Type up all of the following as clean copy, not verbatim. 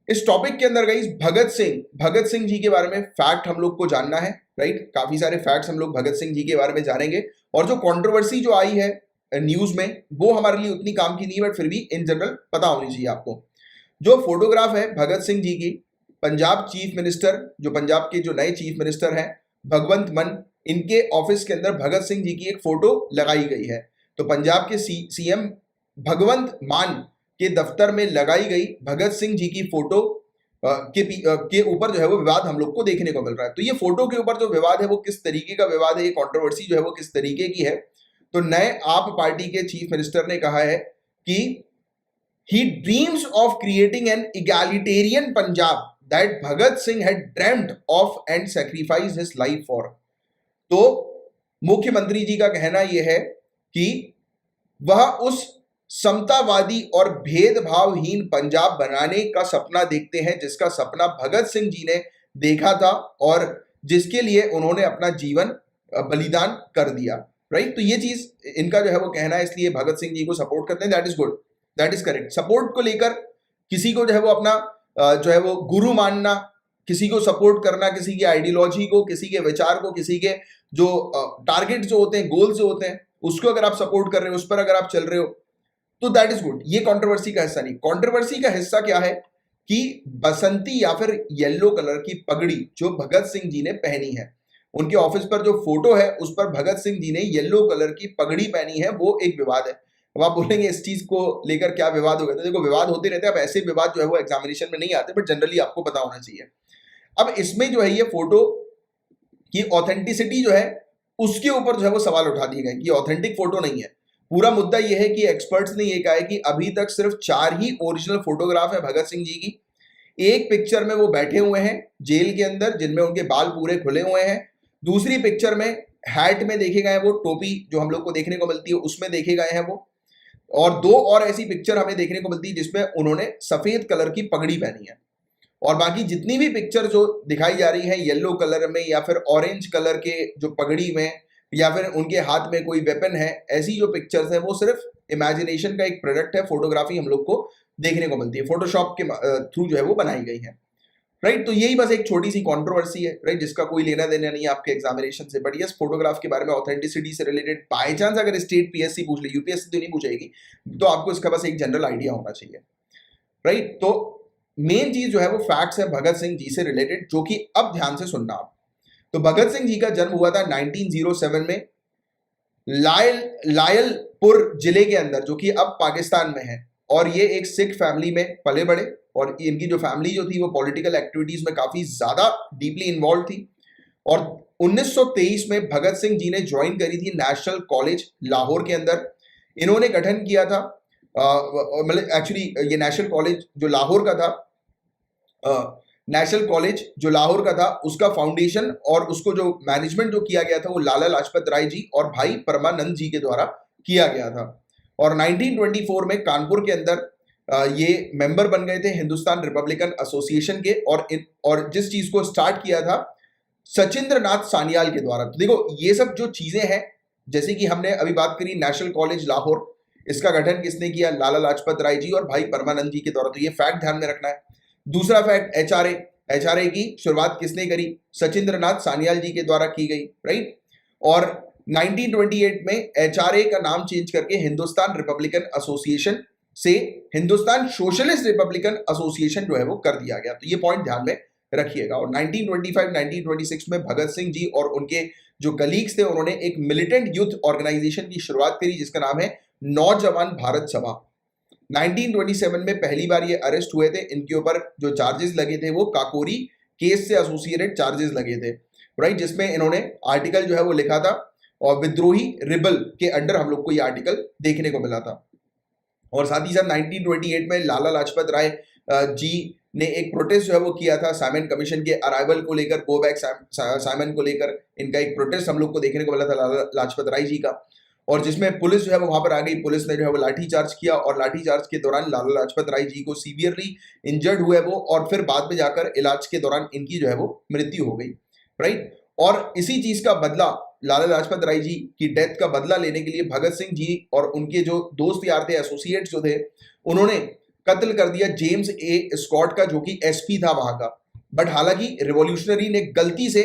इस टॉपिक के अंदर गाइस भगत सिंह जी के बारे में फैक्ट हम लोग को जानना है, राइट। काफी सारे फैक्ट्स हम लोग भगत सिंह जी के बारे में जानेंगे, और जो कंट्रोवर्सी जो आई है न्यूज में वो हमारे लिए उतनी काम की नहीं है, बट फिर भी इन जनरल पता होनी चाहिए आपको। जो फोटोग्राफ है भगत सिंह जी की, पंजाब चीफ मिनिस्टर, जो पंजाब के जो नए चीफ मिनिस्टर हैं भगवंत मान, इनके ऑफिस के अंदर भगत सिंह जी की एक फोटो लगाई गई है। तो पंजाब के सीएम भगवंत मान के दफ्तर में लगाई गई भगत सिंह जी की फोटो के ऊपर जो है वो विवाद हम लोग को देखने को मिल रहा है। तो ये फोटो के ऊपर जो विवाद है वो किस तरीके का विवाद है, ये कंट्रोवर्सी जो है वो किस तरीके की है। तो नए आप पार्टी के चीफ मिनिस्टर ने कहा है कि he dreams of creating an egalitarian Punjab that Bhagat Singh had dreamt of and sacrificed his life for। तो मुख्यमंत्री जी का कहना यह है कि वह उस समतावादी और भेदभावहीन पंजाब बनाने का सपना देखते हैं जिसका सपना भगत सिंह जी ने देखा था और जिसके लिए उन्होंने अपना जीवन बलिदान कर दिया, राइट। तो ये चीज इनका जो है वो कहना है, इसलिए भगत सिंह जी को सपोर्ट करते हैं। That is good, that is correct. Support को लेकर किसी को जो है वो अपना जो है वो गुरु मानना, किसी को सपोर्ट करना, किसी की आइडियोलॉजी को, किसी के विचार को, किसी के जो टारगेट जो होते हैं, गोल जो होते हैं, उसको अगर आप सपोर्ट कर रहे हो, उस पर अगर आप चल रहे हो, तो दैट इज गुड। ये कंट्रोवर्सी का हिस्सा नहीं। कंट्रोवर्सी का हिस्सा क्या है कि बसंती या फिर येलो कलर की पगड़ी जो भगत सिंह जी ने पहनी है, उनके ऑफिस पर जो फोटो है उस पर भगत सिंह जी ने येलो कलर की पगड़ी पहनी है, वो एक विवाद है। अब आप बोलेंगे इस चीज को लेकर क्या विवाद हो गया? तो देखो, विवाद होते रहते हैं। अब ऐसे विवाद जो है वो एग्जामिनेशन में नहीं आते, बट जनरली आपको पता होना चाहिए। अब इसमें जो है ये फोटो की ऑथेंटिसिटी जो है उसके ऊपर जो है वो सवाल उठा दिए गए कि ऑथेंटिक फोटो नहीं है। पूरा मुद्दा यह है कि एक्सपर्ट्स ने यह कहा है कि अभी तक सिर्फ 4 ही ओरिजिनल फोटोग्राफ है भगत सिंह जी की। एक पिक्चर में वो बैठे हुए हैं जेल के अंदर, जिनमें उनके बाल पूरे खुले हुए हैं। दूसरी पिक्चर में हैट में देखे गए हैं, वो टोपी जो हम लोग को देखने को मिलती है उसमें देखे गए हैं वो। और 2 और ऐसी पिक्चर हमें देखने को मिलती है जिसमें उन्होंने सफेद कलर की पगड़ी पहनी है। और बाकी जितनी भी पिक्चर जो दिखाई जा रही है येलो कलर में या फिर ऑरेंज कलर के जो पगड़ी में, या फिर उनके हाथ में कोई वेपन है, ऐसी जो पिक्चर्स है वो सिर्फ इमेजिनेशन का एक प्रोडक्ट है। फोटोग्राफी हम लोग को देखने को मिलती है, फोटोशॉप के थ्रू जो है वो बनाई गई है, राइट। तो यही बस एक छोटी सी कंट्रोवर्सी है, राइट, जिसका कोई लेना देना नहीं है आपके एग्जामिनेशन से। बट यस, फोटोग्राफ के बारे में ऑथेंटिसिटी से रिलेटेड बाय चांस अगर स्टेट पीएससी पूछ ले, यूपीएससी तो नहीं पूछेगी, तो आपको इसका बस एक जनरल आइडिया होना चाहिए, राइट। तो मेन चीज जो है वो फैक्ट्स है भगत सिंह जी से रिलेटेड, जो कि अब ध्यान से सुनना आप। तो भगत सिंह जी का जन्म हुआ था 1907 में लायलपुर जिले के अंदर, जो कि अब पाकिस्तान में है। और ये एक सिख फैमिली में पले बड़े, और इनकी जो फैमिली जो थी वो पॉलिटिकल एक्टिविटीज में काफी ज्यादा डीपली इन्वॉल्व थी। और 1923 में भगत सिंह जी ने ज्वाइन करी थी नेशनल कॉलेज लाहौर के अंदर। इन्होंने गठन किया था, मतलब एक्चुअली ये नेशनल कॉलेज जो लाहौर का था, नेशनल कॉलेज जो लाहौर का था उसका फाउंडेशन और उसको जो मैनेजमेंट जो किया गया था वो लाला लाजपत राय जी और भाई परमानंद जी के द्वारा किया गया था। और 1924 में कानपुर के अंदर ये मेंबर बन गए थे हिंदुस्तान रिपब्लिकन एसोसिएशन के, और जिस चीज को स्टार्ट किया था सचिंद्र नाथ सान्याल के द्वारा। तो देखो, ये सब जो चीजें हैं, जैसे कि हमने अभी बात करी नेशनल कॉलेज लाहौर, इसका गठन किसने किया? लाला लाजपत राय जी और भाई परमानंद जी के द्वारा। तो ये फैक्ट ध्यान में रखना है। दूसरा फैक्ट, एचआरए की शुरुआत किसने करी? सचिंद्र नाथ सान्याल जी के द्वारा की गई, राइट। और 1928 में एचआरए का नाम चेंज करके हिंदुस्तान रिपब्लिकन एसोसिएशन से हिंदुस्तान सोशलिस्ट रिपब्लिकन एसोसिएशन जो है वो कर दिया गया। तो ये पॉइंट ध्यान में रखिएगा। और 1925-1926 में भगत सिंह जी और उनके जो कलीग्स थे उन्होंने एक मिलिटेंट यूथ ऑर्गेनाइजेशन की शुरुआत करी जिसका नाम है नौजवान भारत सभा। 1927 में पहली बार ये अरेस्ट हुए थे। इनके ऊपर जो चार्जेस लगे थे वो काकोरी केस से एसोसिएटेड चार्जेस लगे थे, राइट, जिसमें इन्होंने आर्टिकल जो है वो लिखा था और विद्रोही रिबल के अंडर हम लोग को ये आर्टिकल देखने को मिला था। और साथ ही साथ 1928 में लाला लाजपत राय जी ने एक प्रोटेस्ट जो है वो किया था साइमन कमीशन के अराइवल को लेकर, गो बैक साइमन को लेकर इनका एक प्रोटेस्ट हम लोग को देखने को मिला था लाला लाजपत राय जी का। और जिसमें पुलिस जो है वो वहां पर आ गई, पुलिस ने जो है वो लाठी चार्ज किया और लाठी चार्ज के दौरान लाला लाजपत राय जी को सीवियरली इंजर्ड हुए वो, और फिर बाद में जाकर इलाज के दौरान इनकी जो है वो मृत्यु हो गई, राइट। और इसी चीज का बदला, लाला लाजपत राय जी की डेथ का बदला लेने के लिए भगत सिंह जी और उनके जो दोस्त यार थे, एसोसिएट्स जो थे, उन्होंने कत्ल कर दिया जेम्स ए स्कॉट का, जो कि एसपी था वहां का। बट हालांकि रिवॉल्यूशनरी ने गलती से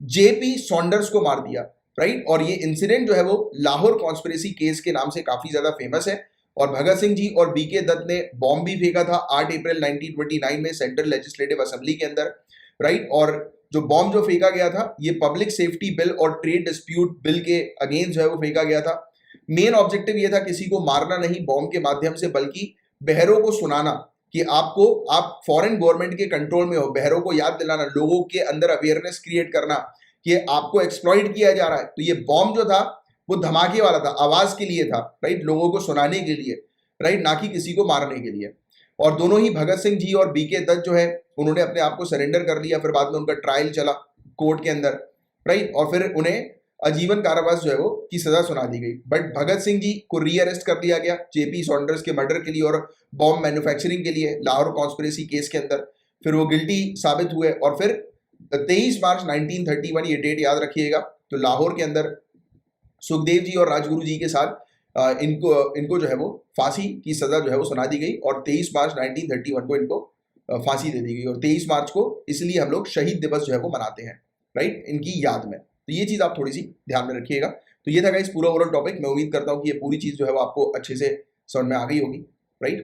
जेपी सॉन्डर्स को मार दिया, राइट। और ये इंसिडेंट जो है वो लाहौर कॉन्स्पिरेसी केस के नाम से काफी ज्यादा फेमस है। और भगत सिंह जी और बीके दत्त ने बॉम्ब भी फेंका था 8 अप्रैल 1929 में सेंट्रल लेजिस्लेटिव असेंबली के अंदर, राइट। और जो बॉम्ब जो फेंका गया था ये पब्लिक सेफ्टी बिल और ट्रेड डिस्प्यूट बिल के अगेंस्ट जो है वो फेंका गया था। मेन ऑब्जेक्टिव ये था किसी को मारना नहीं बॉम्ब के माध्यम से, बल्कि बहरों को सुनाना कि आप फॉरेन गवर्नमेंट के कंट्रोल में हो, बहरों को याद दिलाना, लोगों के अंदर अवेयरनेस क्रिएट करना कि आपको एक्सप्लॉइट किया जा रहा है। तो ये बॉम्ब जो था वो धमाके वाला था, आवाज के लिए था, राइट, लोगों को सुनाने के लिए, राइट, ना कि किसी को मारने के लिए। और दोनों ही भगत सिंह जी और बीके दत्त जो है उन्होंने अपने आप को सरेंडर कर लिया। फिर बाद में उनका ट्रायल चला कोर्ट के अंदर, राइट, और फिर उन्हें आजीवन कारावास जो है वो की सजा सुना दी गई। बट भगत सिंह जी को रीअरेस्ट कर लिया गया जेपी सॉन्डर्स के मर्डर के लिए और बॉम्ब मैन्युफैक्चरिंग के लिए लाहौर कॉन्स्पिरेसी केस के अंदर। फिर वो गिल्टी साबित हुए और फिर 23 मार्च 1931, ये डेट याद रखिएगा, तो लाहौर के अंदर सुखदेव जी और राजगुरु जी के साथ इनको जो है वो फांसी की सजा जो है वो सुना दी गई। और 23 मार्च 1931 को इनको फांसी दे दी गई। और 23 मार्च को इसलिए हम लोग शहीद दिवस जो है वो मनाते हैं, राइट, इनकी याद में। तो ये चीज़ आप थोड़ी सी ध्यान में रखिएगा। तो ये था गाइस पूरा ओवरऑल टॉपिक। मैं उम्मीद करता हूँ कि ये पूरी चीज़ जो है वो आपको अच्छे से समझ में आ गई होगी।